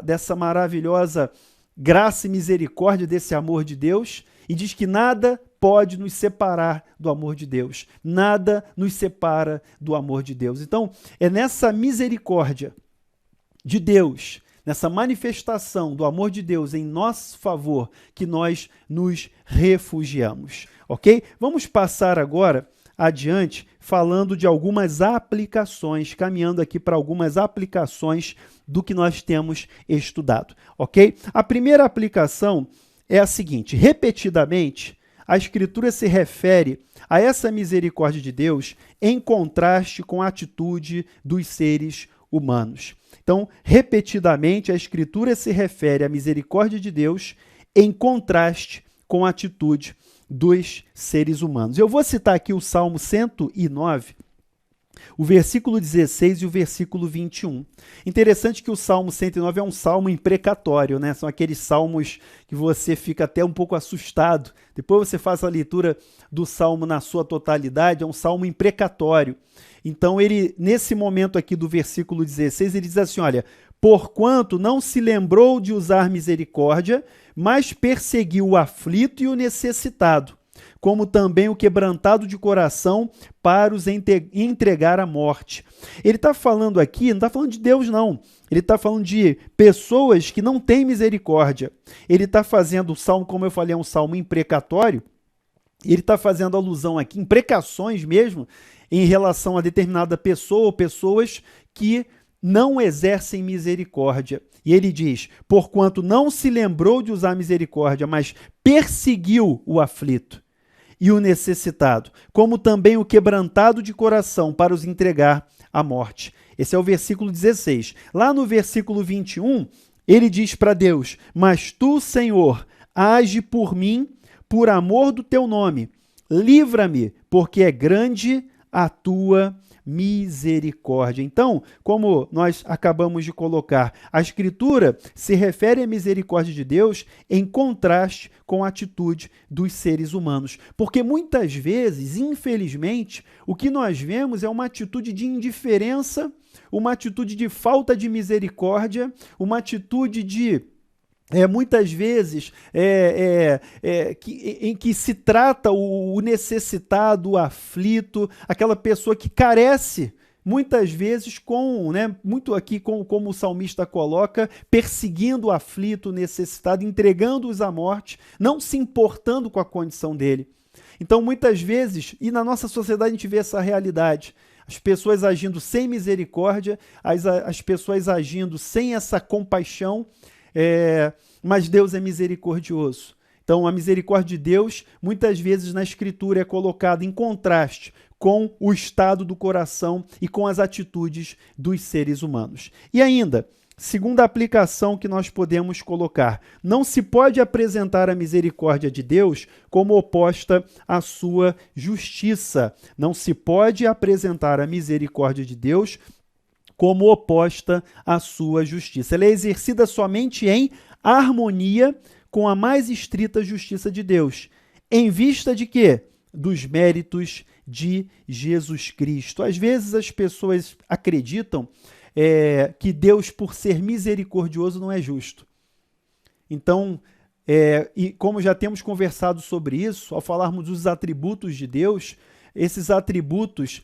dessa maravilhosa graça e misericórdia desse amor de Deus e diz que nada pode nos separar do amor de Deus. Nada nos separa do amor de Deus. Então, é nessa misericórdia de Deus, nessa manifestação do amor de Deus em nosso favor, que nós nos refugiamos. Ok? Vamos passar agora adiante, falando de algumas aplicações, caminhando aqui para algumas aplicações do que nós temos estudado, ok? A primeira aplicação é a seguinte: repetidamente, a Escritura se refere a essa misericórdia de Deus em contraste com a atitude dos seres humanos. Então, repetidamente, a Escritura se refere à misericórdia de Deus em contraste com a atitude dos seres humanos. Eu vou citar aqui o Salmo 109, o versículo 16 e o versículo 21. Interessante que o Salmo 109 é um salmo imprecatório, né? São aqueles salmos que você fica até um pouco assustado. Depois você faz a leitura do salmo na sua totalidade, é um salmo imprecatório. Então ele, nesse momento aqui do versículo 16, ele diz assim, olha, porquanto não se lembrou de usar misericórdia, mas perseguiu o aflito e o necessitado, como também o quebrantado de coração, para os entregar à morte. Ele está falando aqui, não está falando de Deus, não. Ele está falando de pessoas que não têm misericórdia. Ele está fazendo o salmo, como eu falei, é um salmo imprecatório. Ele está fazendo alusão aqui, imprecações mesmo, em relação a determinada pessoa ou pessoas que não exercem misericórdia. E ele diz, porquanto não se lembrou de usar misericórdia, mas perseguiu o aflito e o necessitado, como também o quebrantado de coração, para os entregar à morte. Esse é o versículo 16. Lá no versículo 21, ele diz para Deus, mas tu, Senhor, age por mim, por amor do teu nome. Livra-me, porque é grande a tua misericórdia. Então, como nós acabamos de colocar, a Escritura se refere à misericórdia de Deus em contraste com a atitude dos seres humanos. Porque muitas vezes, infelizmente, o que nós vemos é uma atitude de indiferença, uma atitude de falta de misericórdia, uma atitude de muitas vezes em que se trata o necessitado, o aflito, aquela pessoa que carece, muitas vezes muito aqui como o salmista coloca, perseguindo o aflito, o necessitado, entregando-os à morte, não se importando com a condição dele. Então, muitas vezes, e na nossa sociedade a gente vê essa realidade, as pessoas agindo sem misericórdia, as pessoas agindo sem essa compaixão, mas Deus é misericordioso. Então, a misericórdia de Deus, muitas vezes na Escritura, é colocada em contraste com o estado do coração e com as atitudes dos seres humanos. E ainda, segunda aplicação que nós podemos colocar, não se pode apresentar a misericórdia de Deus como oposta à sua justiça. Não se pode apresentar a misericórdia de Deus como oposta à sua justiça. Ela é exercida somente em harmonia com a mais estrita justiça de Deus, em vista de que dos méritos de Jesus Cristo. Às vezes as pessoas acreditam que Deus, por ser misericordioso, não é justo. Então, e como já temos conversado sobre isso, ao falarmos dos atributos de Deus, esses atributos,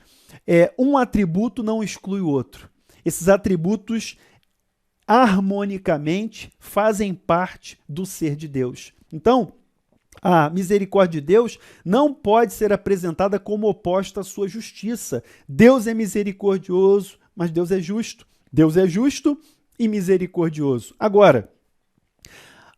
um atributo não exclui o outro. Esses atributos, harmonicamente, fazem parte do ser de Deus. Então, a misericórdia de Deus não pode ser apresentada como oposta à sua justiça. Deus é misericordioso, mas Deus é justo. Deus é justo e misericordioso. Agora,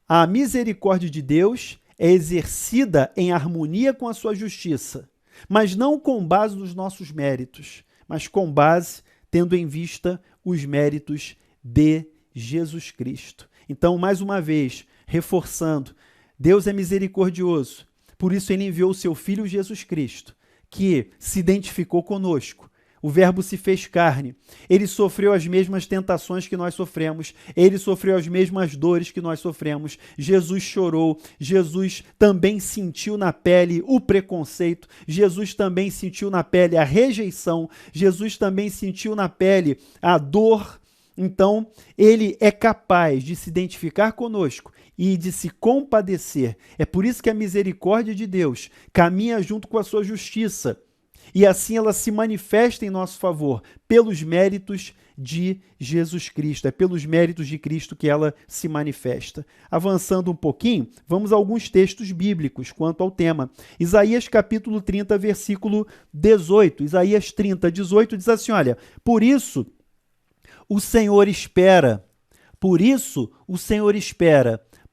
a misericórdia de Deus é exercida em harmonia com a sua justiça, mas não com base nos nossos méritos, mas com base tendo em vista os méritos de Jesus Cristo. Então, mais uma vez, reforçando, Deus é misericordioso, por isso ele enviou o seu Filho Jesus Cristo, que se identificou conosco. O Verbo se fez carne, ele sofreu as mesmas tentações que nós sofremos, ele sofreu as mesmas dores que nós sofremos, Jesus chorou, Jesus também sentiu na pele o preconceito, Jesus também sentiu na pele a rejeição, Jesus também sentiu na pele a dor. Então, ele é capaz de se identificar conosco e de se compadecer. É por isso que a misericórdia de Deus caminha junto com a sua justiça. E assim ela se manifesta em nosso favor, pelos méritos de Jesus Cristo. É pelos méritos de Cristo que ela se manifesta. Avançando um pouquinho, vamos a alguns textos bíblicos quanto ao tema. Isaías capítulo 30, versículo 18. Isaías 30, 18 diz assim, olha, por isso o Senhor espera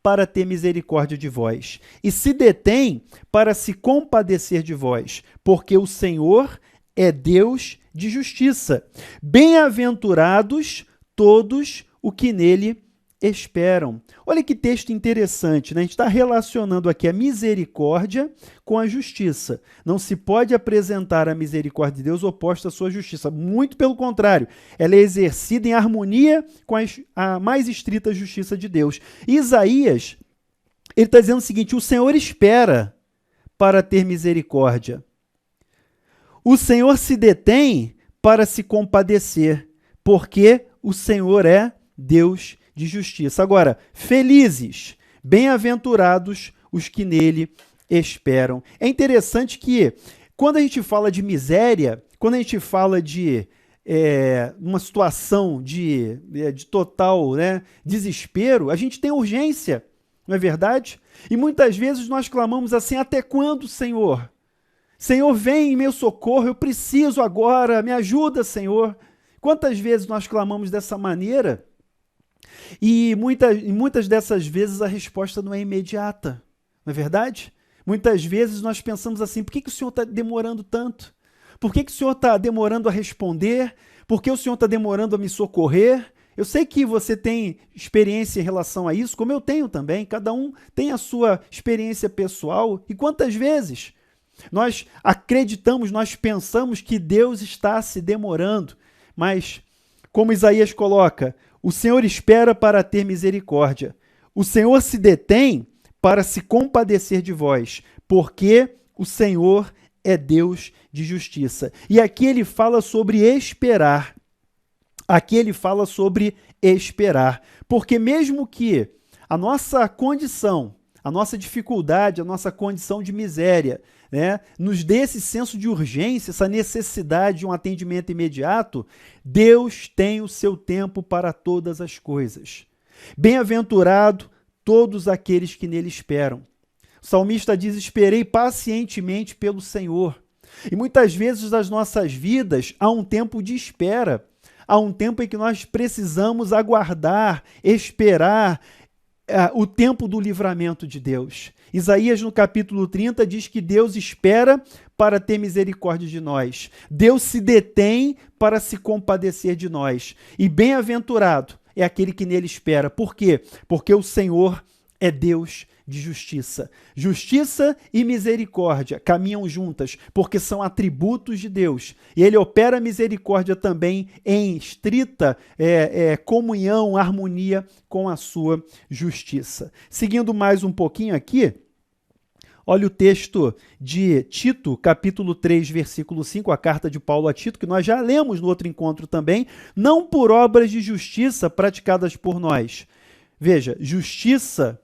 para ter misericórdia de vós, e se detém para se compadecer de vós, porque o Senhor é Deus de justiça. Bem-aventurados todos os que nele esperam. Olha que texto interessante, né? A gente está relacionando aqui a misericórdia com a justiça. Não se pode apresentar a misericórdia de Deus oposta à sua justiça. Muito pelo contrário, ela é exercida em harmonia com a mais estrita justiça de Deus. Isaías, ele está dizendo o seguinte, o Senhor espera para ter misericórdia. O Senhor se detém para se compadecer, porque o Senhor é Deus de justiça. Agora, felizes, bem-aventurados os que nele esperam. É interessante que, quando a gente fala de miséria, quando a gente fala de uma situação de total, né, desespero, a gente tem urgência, não é verdade? E muitas vezes nós clamamos assim, até quando, Senhor? Senhor, vem em meu socorro, eu preciso agora, me ajuda, Senhor. Quantas vezes nós clamamos dessa maneira? E muitas dessas vezes a resposta não é imediata, não é verdade? Muitas vezes nós pensamos assim, por que o Senhor está demorando tanto? Por que o Senhor está demorando a responder? Por que o Senhor está demorando a me socorrer? Eu sei que você tem experiência em relação a isso, como eu tenho também, cada um tem a sua experiência pessoal. E quantas vezes nós acreditamos, nós pensamos que Deus está se demorando, mas, como Isaías coloca, o Senhor espera para ter misericórdia. O Senhor se detém para se compadecer de vós, porque o Senhor é Deus de justiça. E aqui ele fala sobre esperar. Aqui ele fala sobre esperar. Porque mesmo que a nossa condição, a nossa dificuldade, a nossa condição de miséria, né, nos dê esse senso de urgência, essa necessidade de um atendimento imediato, Deus tem o seu tempo para todas as coisas. Bem-aventurado todos aqueles que nele esperam. O salmista diz, esperei pacientemente pelo Senhor. E muitas vezes nas nossas vidas há um tempo de espera, há um tempo em que nós precisamos aguardar, esperar, o tempo do livramento de Deus. Isaías, no capítulo 30, diz que Deus espera para ter misericórdia de nós. Deus se detém para se compadecer de nós. E bem-aventurado é aquele que nele espera. Por quê? Porque o Senhor é Deus de justiça. Justiça e misericórdia caminham juntas, porque são atributos de Deus. E ele opera a misericórdia também em estrita comunhão, harmonia com a sua justiça. Seguindo mais um pouquinho aqui, Olha o texto de Tito, capítulo 3, versículo 5, a carta de Paulo a Tito, que nós já lemos no outro encontro também, não por obras de justiça praticadas por nós. Veja, justiça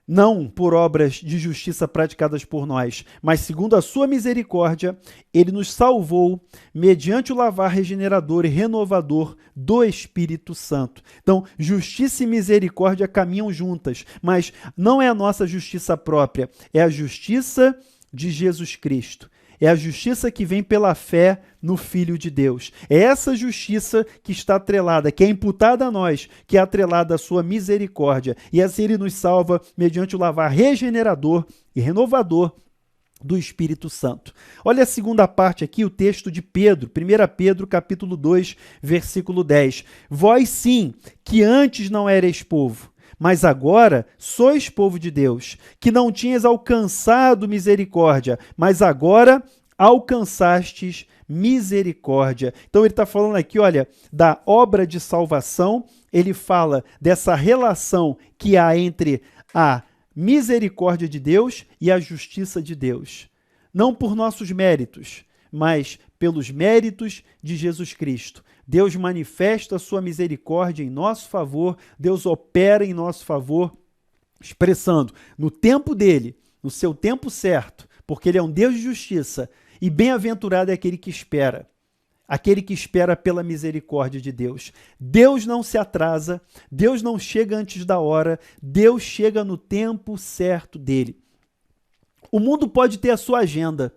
não por obras de justiça praticadas por nós, mas segundo a sua misericórdia, ele nos salvou mediante o lavar regenerador e renovador do Espírito Santo. Então, justiça e misericórdia caminham juntas, mas não é a nossa justiça própria, é a justiça de Jesus Cristo. É a justiça que vem pela fé no Filho de Deus. É essa justiça que está atrelada, que é imputada a nós, que é atrelada à sua misericórdia. E assim ele nos salva mediante o lavar regenerador e renovador do Espírito Santo. Olha a segunda parte aqui, o texto de Pedro, 1 Pedro, capítulo 2, versículo 10. Vós sim, que antes não erais povo, mas agora sois povo de Deus, que não tinhas alcançado misericórdia, mas agora alcançastes misericórdia. Então ele está falando aqui, olha, da obra de salvação, ele fala dessa relação que há entre a misericórdia de Deus e a justiça de Deus. Não por nossos méritos, mas pelos méritos de Jesus Cristo. Deus manifesta a sua misericórdia em nosso favor, Deus opera em nosso favor, expressando no tempo dele, no seu tempo certo, porque ele é um Deus de justiça, e bem-aventurado é aquele que espera pela misericórdia de Deus. Deus não se atrasa, Deus não chega antes da hora, Deus chega no tempo certo dele. O mundo pode ter a sua agenda,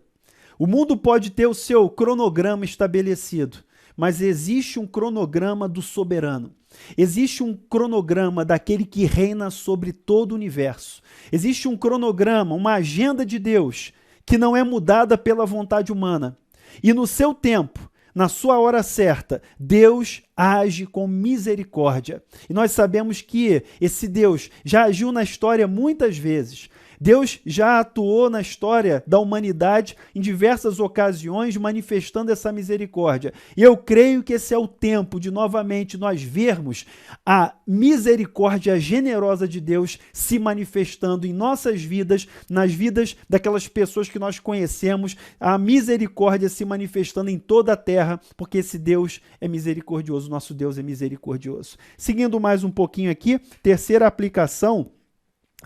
o mundo pode ter o seu cronograma estabelecido, mas existe um cronograma do soberano. Existe um cronograma daquele que reina sobre todo o universo. Existe um cronograma, uma agenda de Deus que não é mudada pela vontade humana. E no seu tempo, na sua hora certa, Deus age com misericórdia. E nós sabemos que esse Deus já agiu na história muitas vezes. Deus já atuou na história da humanidade em diversas ocasiões, manifestando essa misericórdia. E eu creio que esse é o tempo de novamente nós vermos a misericórdia generosa de Deus se manifestando em nossas vidas, nas vidas daquelas pessoas que nós conhecemos, a misericórdia se manifestando em toda a terra, porque esse Deus é misericordioso, nosso Deus é misericordioso. Seguindo mais um pouquinho aqui, terceira aplicação,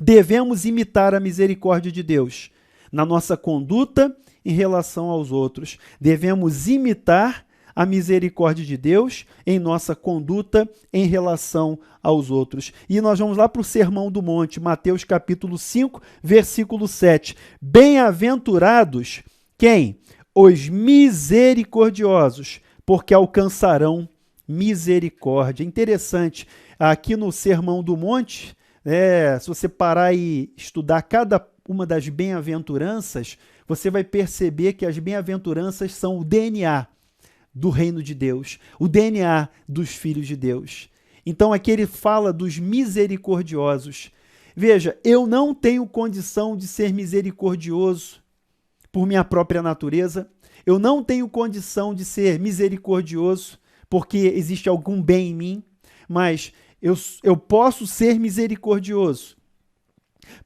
devemos imitar a misericórdia de Deus na nossa conduta em relação aos outros. Devemos imitar a misericórdia de Deus em nossa conduta em relação aos outros. E nós vamos lá para o Sermão do Monte, Mateus capítulo 5, versículo 7. Bem-aventurados quem? Os misericordiosos, porque alcançarão misericórdia. Interessante, aqui no Sermão do Monte, se você parar e estudar cada uma das bem-aventuranças, você vai perceber que as bem-aventuranças são o DNA do reino de Deus, o DNA dos filhos de Deus. Então aqui ele fala dos misericordiosos. Veja, eu não tenho condição de ser misericordioso por minha própria natureza, eu não tenho condição de ser misericordioso porque existe algum bem em mim, mas eu posso ser misericordioso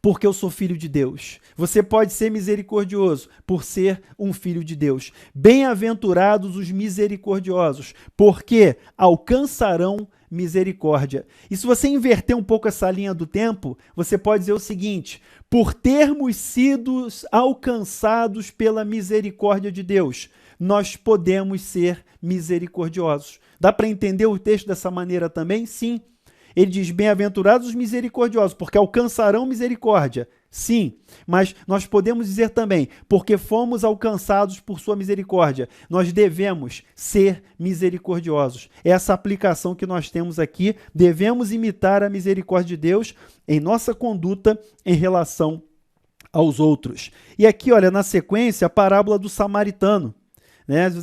porque eu sou filho de Deus. Você pode ser misericordioso por ser um filho de Deus. Bem-aventurados os misericordiosos, porque alcançarão misericórdia. E se você inverter um pouco essa linha do tempo, você pode dizer o seguinte: por termos sido alcançados pela misericórdia de Deus, nós podemos ser misericordiosos. Dá para entender o texto dessa maneira também? Sim. Ele diz, bem-aventurados os misericordiosos, porque alcançarão misericórdia. Sim, mas nós podemos dizer também, porque fomos alcançados por sua misericórdia, nós devemos ser misericordiosos. Essa aplicação que nós temos aqui, devemos imitar a misericórdia de Deus em nossa conduta em relação aos outros. E aqui, olha, na sequência, a parábola do samaritano.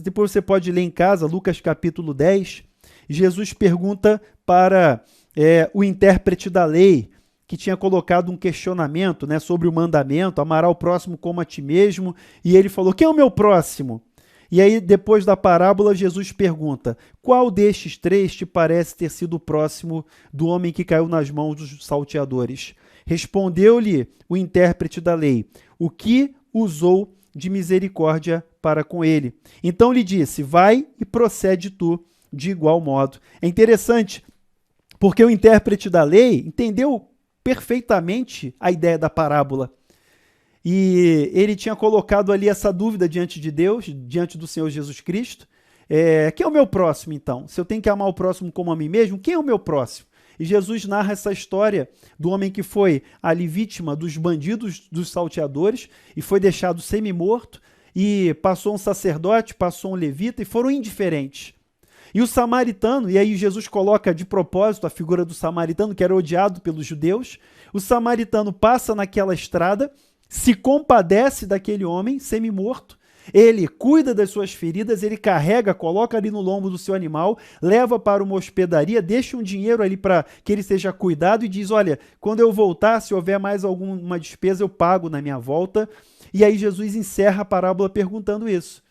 Depois você pode ler em casa, Lucas capítulo 10, Jesus pergunta para o intérprete da lei, que tinha colocado um questionamento sobre o mandamento, amar ao próximo como a ti mesmo, e ele falou, quem é o meu próximo? E aí, depois da parábola, Jesus pergunta: qual destes três te parece ter sido próximo do homem que caiu nas mãos dos salteadores? Respondeu-lhe o intérprete da lei: o que usou de misericórdia para com ele? Então lhe disse: vai e procede tu de igual modo. É interessante, porque o intérprete da lei entendeu perfeitamente a ideia da parábola. E ele tinha colocado ali essa dúvida diante de Deus, diante do Senhor Jesus Cristo. Quem é o meu próximo, então? Se eu tenho que amar o próximo como a mim mesmo, quem é o meu próximo? E Jesus narra essa história do homem que foi ali vítima dos bandidos, dos salteadores, e foi deixado semi-morto, e passou um sacerdote, passou um levita, e foram indiferentes. E o samaritano, e aí Jesus coloca de propósito a figura do samaritano, que era odiado pelos judeus. O samaritano passa naquela estrada, se compadece daquele homem semi-morto, ele cuida das suas feridas, ele carrega, coloca ali no lombo do seu animal, leva para uma hospedaria, deixa um dinheiro ali para que ele seja cuidado e diz: olha, quando eu voltar, se houver mais alguma despesa, eu pago na minha volta. E aí Jesus encerra a parábola perguntando isso.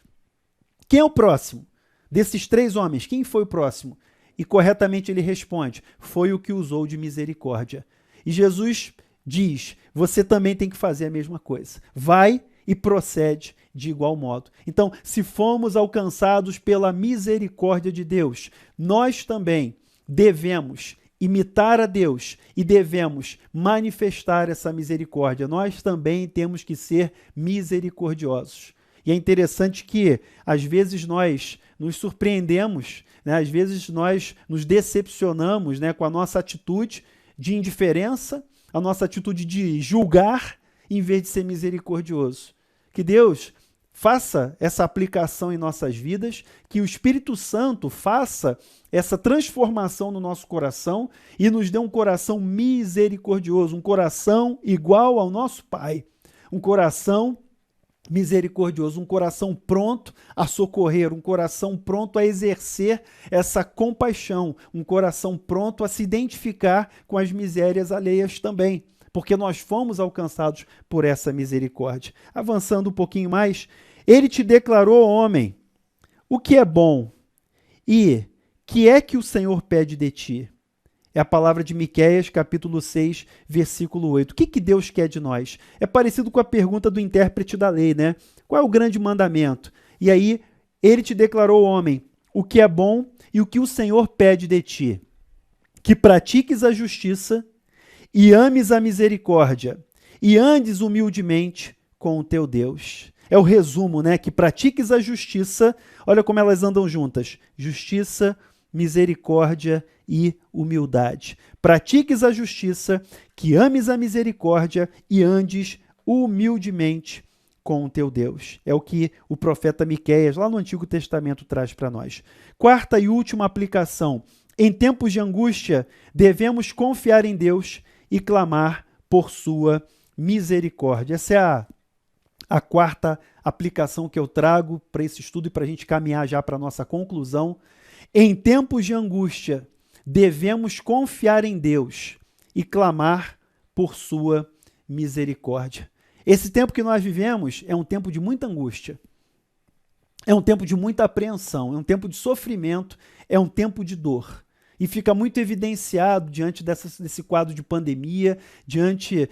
Quem é o próximo? Desses três homens, quem foi o próximo? E corretamente ele responde: foi o que usou de misericórdia. E Jesus diz: você também tem que fazer a mesma coisa. Vai e procede de igual modo. Então, se fomos alcançados pela misericórdia de Deus, nós também devemos imitar a Deus e devemos manifestar essa misericórdia. Nós também temos que ser misericordiosos. E é interessante que, às vezes, nós nos surpreendemos, né? Às vezes nós nos decepcionamos, né, com a nossa atitude de indiferença, a nossa atitude de julgar, em vez de ser misericordioso. Que Deus faça essa aplicação em nossas vidas, que o Espírito Santo faça essa transformação no nosso coração e nos dê um coração misericordioso, um coração igual ao nosso Pai, um coração misericordioso, um coração pronto a socorrer, um coração pronto a exercer essa compaixão, um coração pronto a se identificar com as misérias alheias também, porque nós fomos alcançados por essa misericórdia. Avançando um pouquinho mais, ele te declarou, homem, o que é bom e que é que o Senhor pede de ti? É a palavra de Miqueias, capítulo 6, versículo 8. O que Deus quer de nós? É parecido com a pergunta do intérprete da lei, né? Qual é o grande mandamento? E aí, ele te declarou, homem, o que é bom e o que o Senhor pede de ti? Que pratiques a justiça e ames a misericórdia e andes humildemente com o teu Deus. É o resumo, né? Que pratiques a justiça, olha como elas andam juntas, justiça, misericórdia e humildade. Pratiques a justiça, que ames a misericórdia e andes humildemente com o teu Deus. É o que o profeta Miqueias, lá no Antigo Testamento, traz para nós. Quarta e última aplicação. Em tempos de angústia, devemos confiar em Deus e clamar por sua misericórdia. Essa é a quarta aplicação que eu trago para esse estudo e para a gente caminhar já para a nossa conclusão. Em tempos de angústia, devemos confiar em Deus e clamar por sua misericórdia. Esse tempo que nós vivemos é um tempo de muita angústia, é um tempo de muita apreensão, é um tempo de sofrimento, é um tempo de dor. E fica muito evidenciado diante desse quadro de pandemia, diante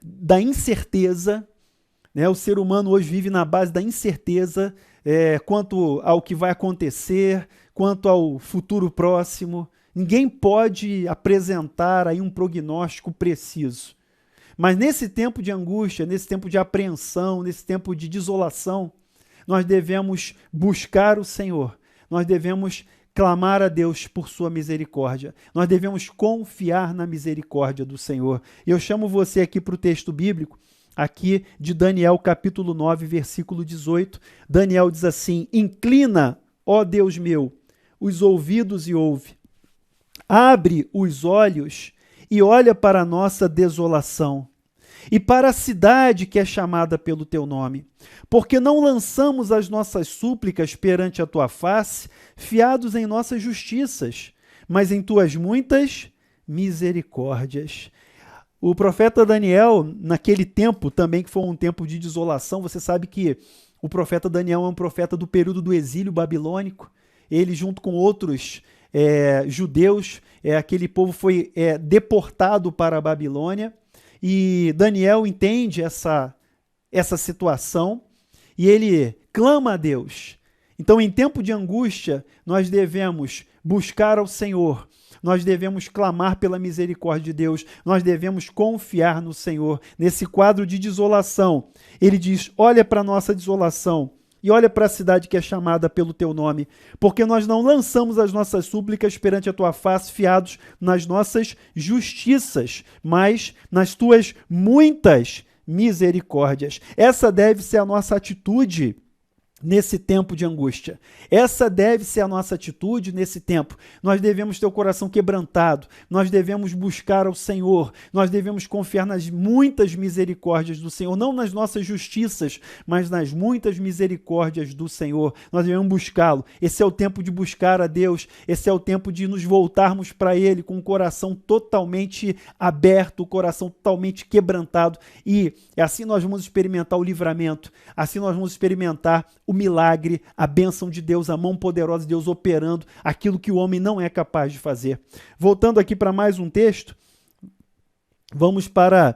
da incerteza, né? O ser humano hoje vive na base da incerteza quanto ao que vai acontecer, quanto ao futuro próximo. Ninguém pode apresentar aí um prognóstico preciso. Mas nesse tempo de angústia, nesse tempo de apreensão, nesse tempo de desolação, nós devemos buscar o Senhor. Nós devemos clamar a Deus por sua misericórdia. Nós devemos confiar na misericórdia do Senhor. E eu chamo você aqui para o texto bíblico, aqui de Daniel, capítulo 9, versículo 18. Daniel diz assim: inclina, ó Deus meu, os ouvidos e ouve. Abre os olhos e olha para a nossa desolação e para a cidade que é chamada pelo teu nome. Porque não lançamos as nossas súplicas perante a tua face, fiados em nossas justiças, mas em tuas muitas misericórdias. O profeta Daniel, naquele tempo também, que foi um tempo de desolação, você sabe que O profeta Daniel é um profeta do período do exílio babilônico. Ele, junto com outros judeus, aquele povo foi deportado para a Babilônia. E Daniel entende essa situação e ele clama a Deus. Então, em tempo de angústia, nós devemos buscar ao Senhor, nós devemos clamar pela misericórdia de Deus, nós devemos confiar no Senhor. Nesse quadro de desolação, ele diz: olha para a nossa desolação e olha para a cidade que é chamada pelo teu nome, porque nós não lançamos as nossas súplicas perante a tua face, fiados nas nossas justiças, mas nas tuas muitas misericórdias. Essa deve ser a nossa atitude nesse tempo de angústia. Essa deve ser a nossa atitude nesse tempo. Nós devemos ter o coração quebrantado, nós devemos buscar ao Senhor, nós devemos confiar nas muitas misericórdias do Senhor, não nas nossas justiças, mas nas muitas misericórdias do Senhor. Nós devemos buscá-lo. Esse é o tempo de buscar a Deus, esse é o tempo de nos voltarmos para Ele com o coração totalmente aberto, o coração totalmente quebrantado, e assim nós vamos experimentar o livramento, assim nós vamos experimentar o milagre, a bênção de Deus, a mão poderosa de Deus operando aquilo que o homem não é capaz de fazer. Voltando aqui para mais um texto, vamos para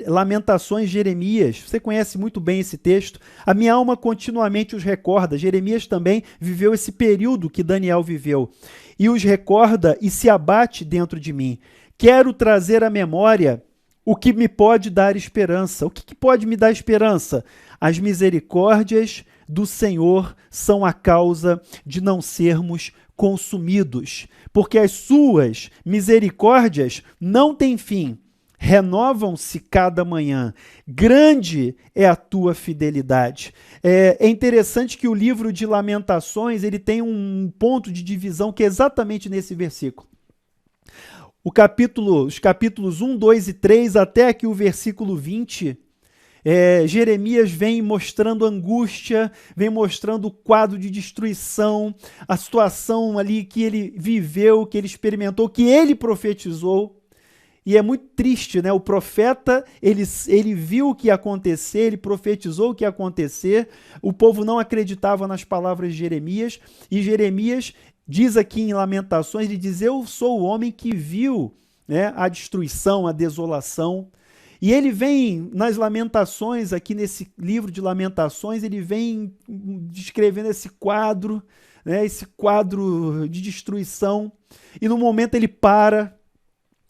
Lamentações, Jeremias. Você conhece muito bem esse texto. A minha alma continuamente os recorda. Jeremias também viveu esse período que Daniel viveu. E os recorda e se abate dentro de mim. Quero trazer à memória o que me pode dar esperança. O que pode me dar esperança? As misericórdias do Senhor são a causa de não sermos consumidos, porque as suas misericórdias não têm fim, renovam-se cada manhã. Grande é a tua fidelidade. É interessante que o livro de Lamentações ele tem um ponto de divisão que é exatamente nesse versículo. Os capítulos 1, 2 e 3 até aqui o versículo 20, Jeremias vem mostrando angústia, vem mostrando o quadro de destruição, a situação ali que ele viveu, que ele experimentou, que ele profetizou. E é muito triste, né? O profeta, ele viu o que ia acontecer, ele profetizou o que ia acontecer, o povo não acreditava nas palavras de Jeremias, e Jeremias diz aqui em Lamentações, ele diz: eu sou o homem que viu, né, a destruição, a desolação. E ele vem nas Lamentações, aqui nesse livro de Lamentações, ele vem descrevendo esse quadro, né, esse quadro de destruição. E no momento ele para,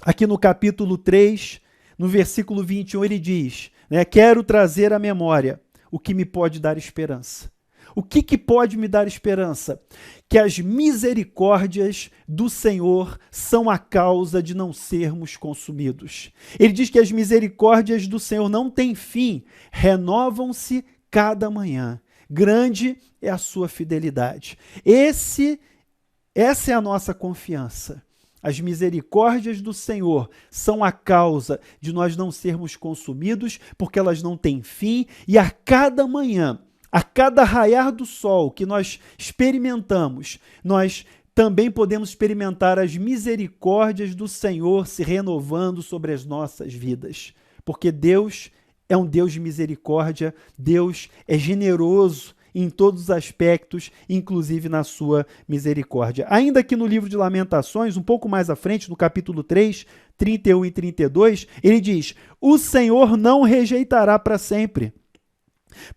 aqui no capítulo 3, no versículo 21, ele diz, né, quero trazer à memória o que me pode dar esperança. O que pode me dar esperança? Que as misericórdias do Senhor são a causa de não sermos consumidos. Ele diz que as misericórdias do Senhor não têm fim, renovam-se cada manhã. Grande é a sua fidelidade. Essa é a nossa confiança. As misericórdias do Senhor são a causa de nós não sermos consumidos, porque elas não têm fim, e a cada manhã, a cada raiar do sol que nós experimentamos, nós também podemos experimentar as misericórdias do Senhor se renovando sobre as nossas vidas. Porque Deus é um Deus de misericórdia, Deus é generoso em todos os aspectos, inclusive na sua misericórdia. Ainda que no livro de Lamentações, um pouco mais à frente, no capítulo 3, 31 e 32, ele diz: o Senhor não rejeitará para sempre.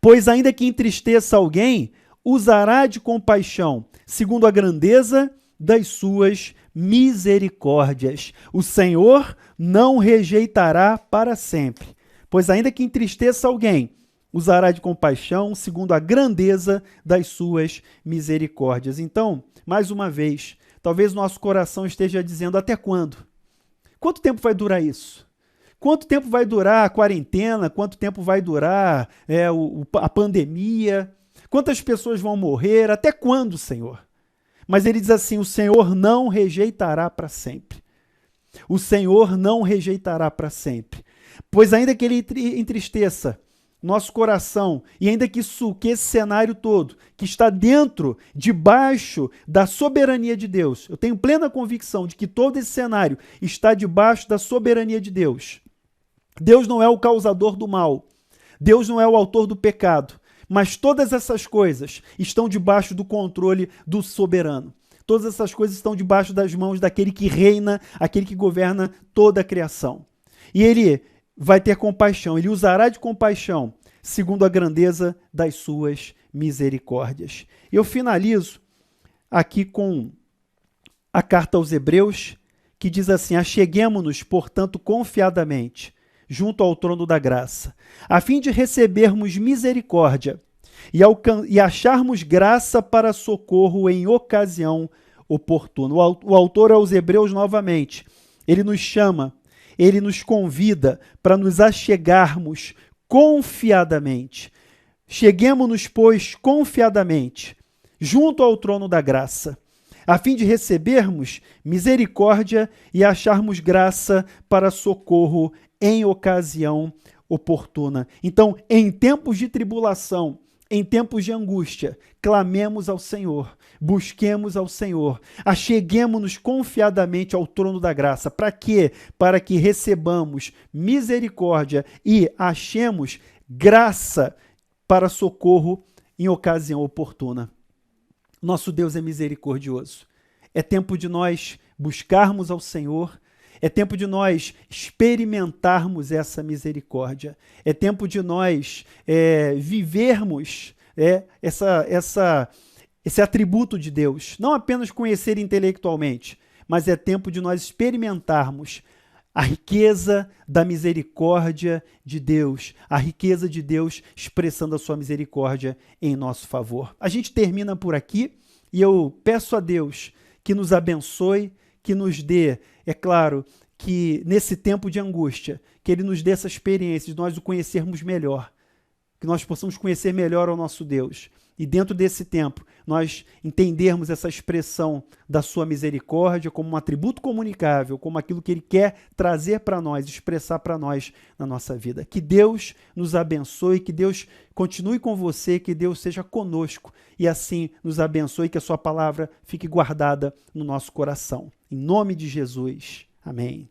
Pois ainda que entristeça alguém, usará de compaixão, segundo a grandeza das suas misericórdias. O Senhor não rejeitará para sempre. Pois ainda que entristeça alguém, usará de compaixão, segundo a grandeza das suas misericórdias. Então, mais uma vez, talvez nosso coração esteja dizendo: até quando? Quanto tempo vai durar isso? Quanto tempo vai durar a quarentena? Quanto tempo vai durar a pandemia? Quantas pessoas vão morrer? Até quando, Senhor? Mas ele diz assim: o Senhor não rejeitará para sempre. O Senhor não rejeitará para sempre. Pois ainda que ele entristeça nosso coração, e ainda que esse cenário todo, que está debaixo da soberania de Deus, eu tenho plena convicção de que todo esse cenário está debaixo da soberania de Deus. Deus não é o causador do mal, Deus não é o autor do pecado, Mas todas essas coisas estão debaixo do controle do soberano. Todas essas coisas estão debaixo das mãos daquele que reina, aquele que governa toda a criação. E ele vai ter compaixão, ele usará de compaixão, segundo a grandeza das suas misericórdias. Eu finalizo aqui com a carta aos Hebreus, que diz assim: acheguemo-nos, portanto, confiadamente, junto ao trono da graça, a fim de recebermos misericórdia e acharmos graça para socorro em ocasião oportuna. O autor aos Hebreus, novamente, ele nos chama, ele nos convida para nos achegarmos confiadamente. Cheguemo-nos, pois, confiadamente, junto ao trono da graça, a fim de recebermos misericórdia e acharmos graça para socorro em ocasião oportuna. Então, em tempos de tribulação, em tempos de angústia, clamemos ao Senhor, busquemos ao Senhor, acheguemo-nos confiadamente ao trono da graça. Para quê? Para que recebamos misericórdia e achemos graça para socorro em ocasião oportuna. Nosso Deus é misericordioso. É tempo de nós buscarmos ao Senhor, é tempo de nós experimentarmos essa misericórdia. É tempo de nós vivermos esse atributo de Deus. Não apenas conhecer intelectualmente, mas é tempo de nós experimentarmos a riqueza da misericórdia de Deus, a riqueza de Deus expressando a sua misericórdia em nosso favor. A gente termina por aqui e eu peço a Deus que nos abençoe, que nos dê, é claro, que nesse tempo de angústia, que Ele nos dê essa experiência de nós o conhecermos melhor, que nós possamos conhecer melhor o nosso Deus. E dentro desse tempo, nós entendermos essa expressão da sua misericórdia como um atributo comunicável, como aquilo que Ele quer trazer para nós, expressar para nós na nossa vida. Que Deus nos abençoe, que Deus continue com você, que Deus seja conosco e assim nos abençoe, que a sua palavra fique guardada no nosso coração. Em nome de Jesus. Amém.